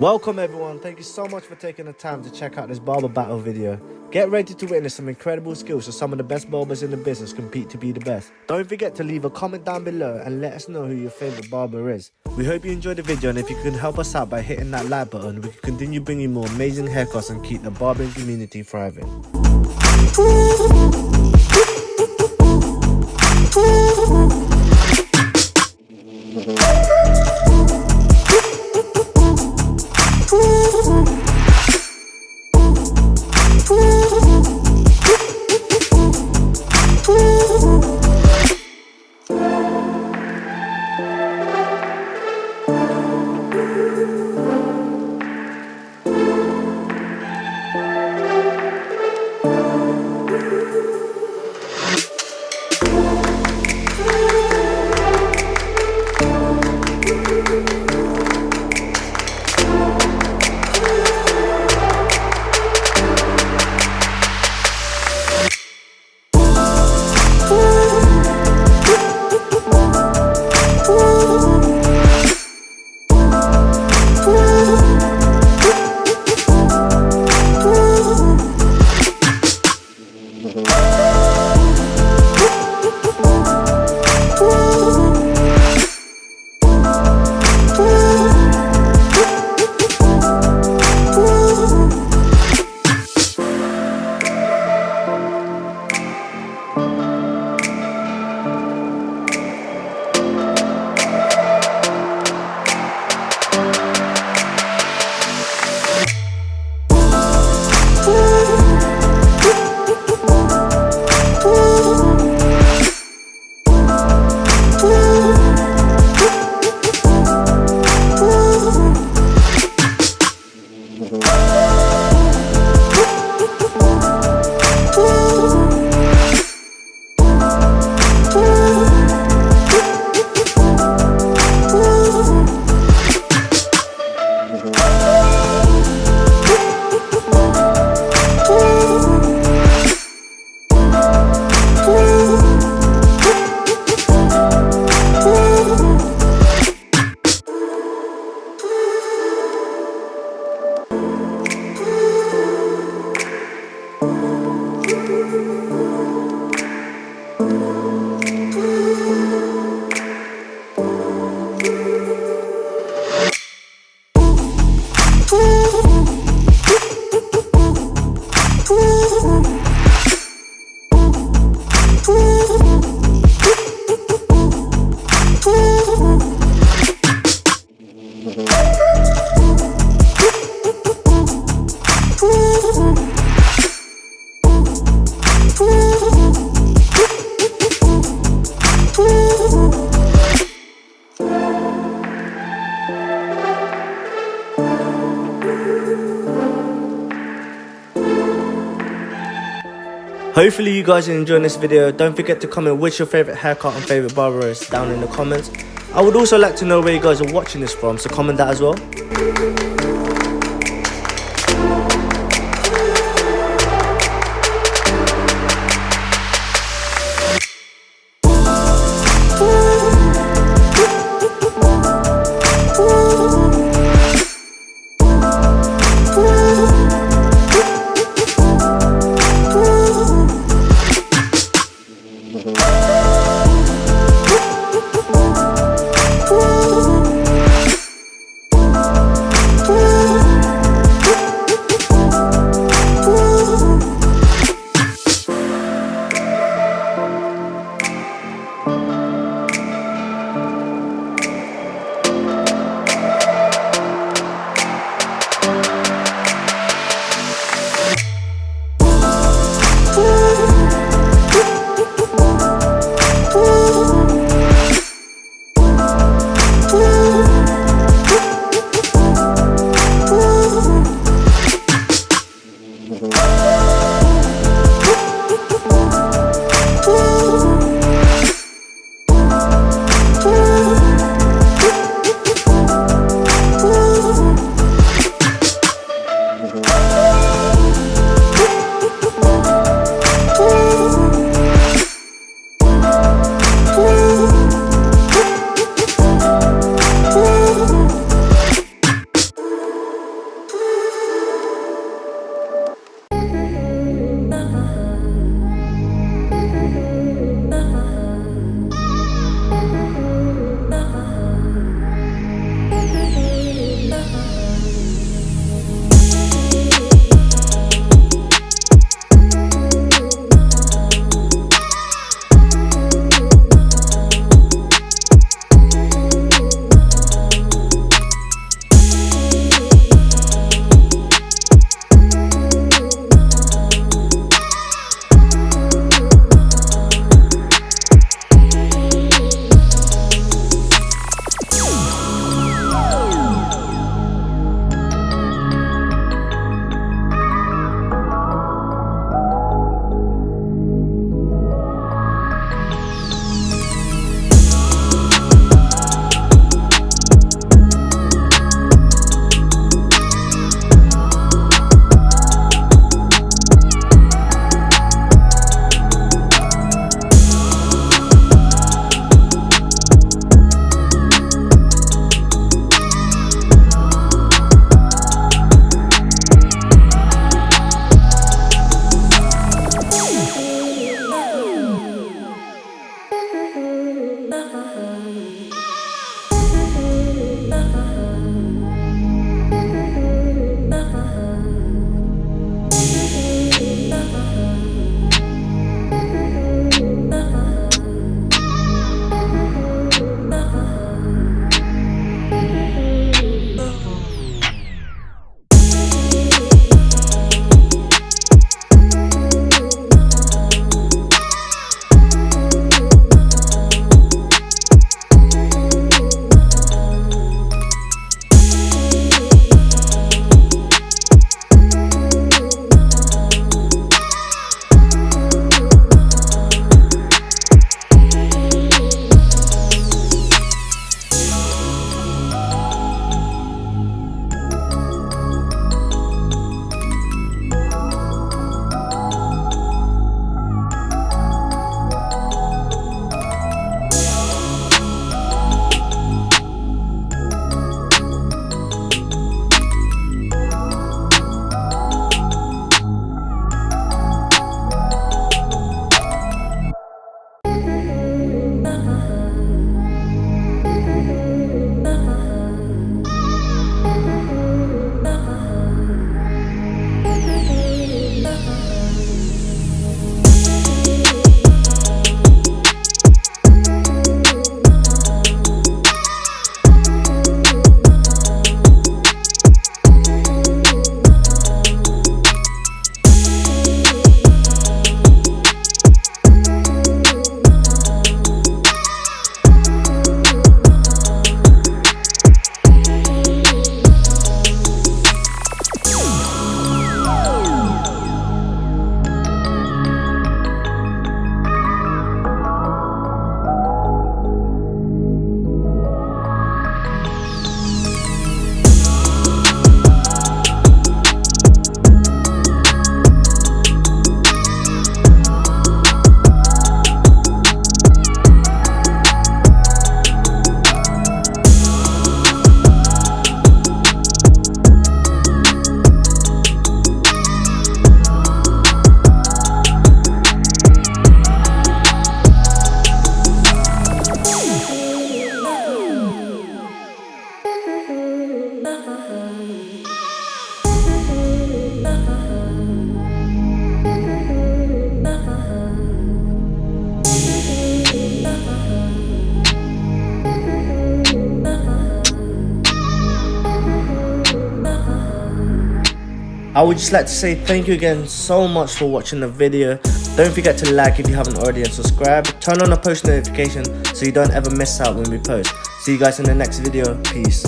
Welcome everyone, thank you so much for taking the time to check out this barber battle video. Get ready to witness some incredible skills so some of the best barbers in the business compete to be the best. Don't forget to leave a comment down below and let us know who your favourite barber is. We hope you enjoyed the video, and if you can help us out by hitting that like button, we can continue bringing more amazing haircuts and keep the barbering community thriving. Hopefully you guys are enjoying this video. Don't forget to comment which your favourite haircut and favourite barber is down in the comments. I would also like to know where you guys are watching this from, so comment that as well. I would just like to say thank you again so much for watching the video. Don't forget to like if you haven't already and subscribe. Turn on the post notification so you don't ever miss out when we post. See you guys in the next video. Peace.